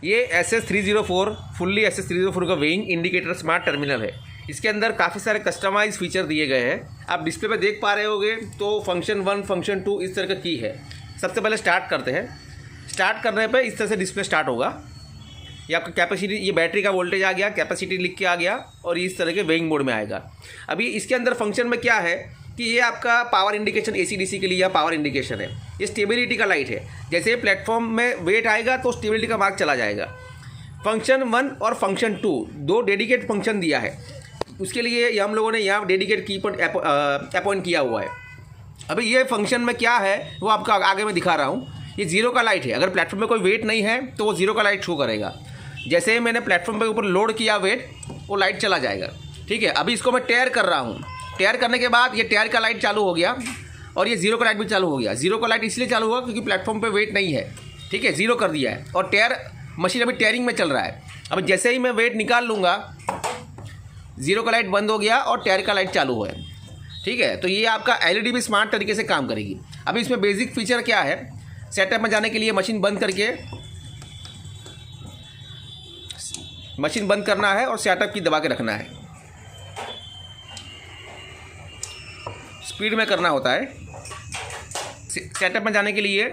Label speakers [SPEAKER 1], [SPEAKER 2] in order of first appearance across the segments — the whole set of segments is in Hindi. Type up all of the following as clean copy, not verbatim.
[SPEAKER 1] ये SS304 फुल्ली SS304 का वेइंग इंडिकेटर स्मार्ट टर्मिनल है। इसके अंदर काफ़ी सारे कस्टमाइज फीचर दिए गए हैं। आप डिस्प्ले पे देख पा रहे होगे तो फंक्शन 1 फंक्शन 2 इस तरह का की है। सबसे पहले स्टार्ट करते हैं। स्टार्ट करने पे इस तरह से डिस्प्ले स्टार्ट होगा। ये आपका कैपेसिटी, ये बैटरी का वोल्टेज आ गया, कैपेसिटी लिख के आ गया और इस तरह के वेइंग मोड में आएगा। अभी इसके अंदर फंक्शन में क्या है कि ये आपका पावर इंडिकेशन AC/DC के लिए या पावर इंडिकेशन है। ये स्टेबिलिटी का लाइट है। जैसे प्लेटफॉर्म में वेट आएगा तो स्टेबिलिटी का मार्क चला जाएगा। फंक्शन 1 और फंक्शन 2 दो डेडिकेट फंक्शन दिया है। उसके लिए ये हम लोगों ने यहाँ डेडिकेट की पर अपॉइंट किया हुआ है। अभी ये फंक्शन में क्या है वो आपको आगे मैं दिखा रहा हूँ। ये 0 का लाइट है। अगर प्लेटफॉर्म में कोई वेट नहीं है तो वो 0 का लाइट शो करेगा। जैसे ही मैंने प्लेटफॉर्म के ऊपर लोड किया वेट, वो लाइट चला जाएगा। ठीक है, अभी इसको मैं टेयर कर रहा हूँ। टेयर करने के बाद ये टेयर का लाइट चालू हो गया और ये 0 का लाइट भी चालू हो गया। 0 का लाइट इसलिए चालू हुआ क्योंकि प्लेटफॉर्म पे वेट नहीं है। ठीक है, 0 कर दिया है और टेयर मशीन अभी टेयरिंग में चल रहा है। अब जैसे ही मैं वेट निकाल लूँगा 0 का लाइट बंद हो गया और टेयर का लाइट चालू हुआ है। ठीक है, तो ये आपका LED भी स्मार्ट तरीके से काम करेगी। अभी इसमें बेसिक फीचर क्या है, सेटअप में जाने के लिए मशीन बंद करके मशीन बंद करना है और सेटअप की दबा के रखना है। स्पीड में करना होता है। सेटअप में जाने के लिए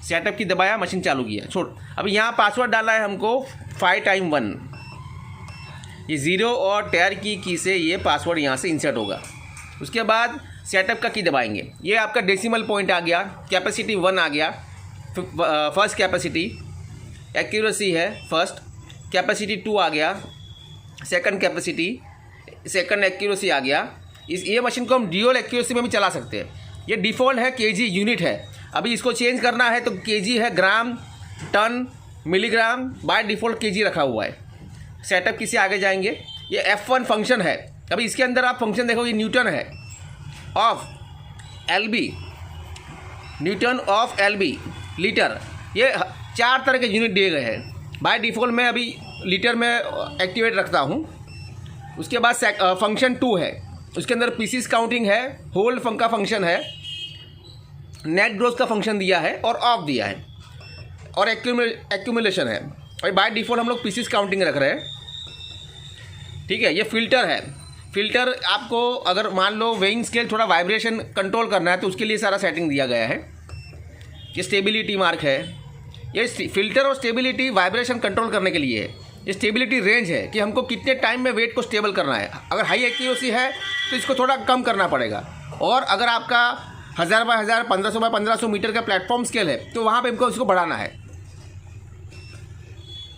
[SPEAKER 1] सेटअप की दबाया, मशीन चालू किया, छोड़। अब यहाँ पासवर्ड डाला है हमको 5 टाइम 1। ये 0 और टेयर की से ये पासवर्ड यहाँ से इंसर्ट होगा। उसके बाद सेटअप का की दबाएंगे। ये आपका डेसिमल पॉइंट आ गया, कैपेसिटी 1 आ गया, फर्स्ट कैपेसिटी, एक्यूरेसी है फर्स्ट, कैपेसिटी 2 आ गया, सेकंड कैपेसिटी, सेकंड एक्यूरेसी आ गया। ये मशीन को हम ड्यूअल एक्यूरेसी में भी चला सकते हैं। ये डिफ़ॉल्ट है kg यूनिट है। अभी इसको चेंज करना है तो kg है, gram, ton, milligram, by default kg रखा हुआ है। सेटअप की से आगे जाएंगे। ये F1 फंक्शन है। अभी इसके अंदर आप फंक्शन देखो, ये न्यूटन है of LB, Newton of LB, litre. ये 4 तरह के यूनिट दिए गए हैं। बाय डिफ़ॉल्ट मैं अभी लीटर में एक्टिवेट रखता हूँ। उसके बाद फंक्शन 2 है। उसके अंदर पीसीस काउंटिंग है, होल्ड का फंक्शन है, नेट ग्रोथ का फंक्शन दिया है और ऑफ दिया है और एक्यूमुलेशन है। और बाय डिफ़ॉल्ट हम लोग पीसीस काउंटिंग रख रहे हैं। ठीक है, ये फ़िल्टर है। फ़िल्टर आपको अगर मान लो वेइंग स्केल थोड़ा वाइब्रेशन कंट्रोल करना है तो उसके लिए सारा सेटिंग दिया गया है। ये स्टेबिलिटी मार्क है। ये फ़िल्टर और स्टेबिलिटी वाइब्रेशन कंट्रोल करने के लिए है। ये स्टेबिलिटी रेंज है कि हमको कितने टाइम में वेट को स्टेबल करना है। अगर हाई एक्यूरेसी है तो इसको थोड़ा कम करना पड़ेगा। और अगर आपका 1000 बाय 1000, 1500 बाय 1500 मीटर का प्लेटफॉर्म स्केल है तो वहाँ पे हमको इसको बढ़ाना है।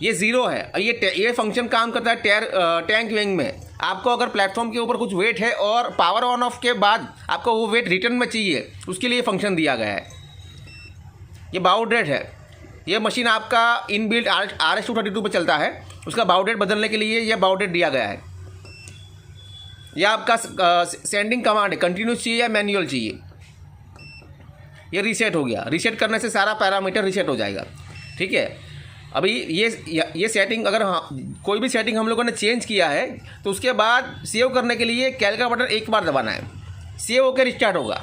[SPEAKER 1] ये 0 है। ये फंक्शन काम करता है टैंक वेइंग में। आपको अगर प्लेटफॉर्म के ऊपर कुछ वेट है और पावर ऑन ऑफ के बाद आपको वो वेट रिटर्न में चाहिए, उसके लिए फंक्शन दिया गया है। ये बाउड रेट है। ये मशीन आपका इनबिल्ट RS-232 पे चलता है। उसका बाउड रेट बदलने के लिए ये बाउड रेट दिया गया है। यह आपका सेंडिंग कमांड है, कंटिन्यूस चाहिए या मैनुअल चाहिए। ये रीसेट हो गया। रीसेट करने से सारा पैरामीटर रीसेट हो जाएगा। ठीक है, अभी ये सेटिंग अगर कोई भी सेटिंग हम लोगों ने चेंज किया है तो उसके बाद सेव करने के लिए कैल का बटन एक बार दबाना है। सेव होकर रिस्टार्ट होगा।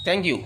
[SPEAKER 1] Thank you.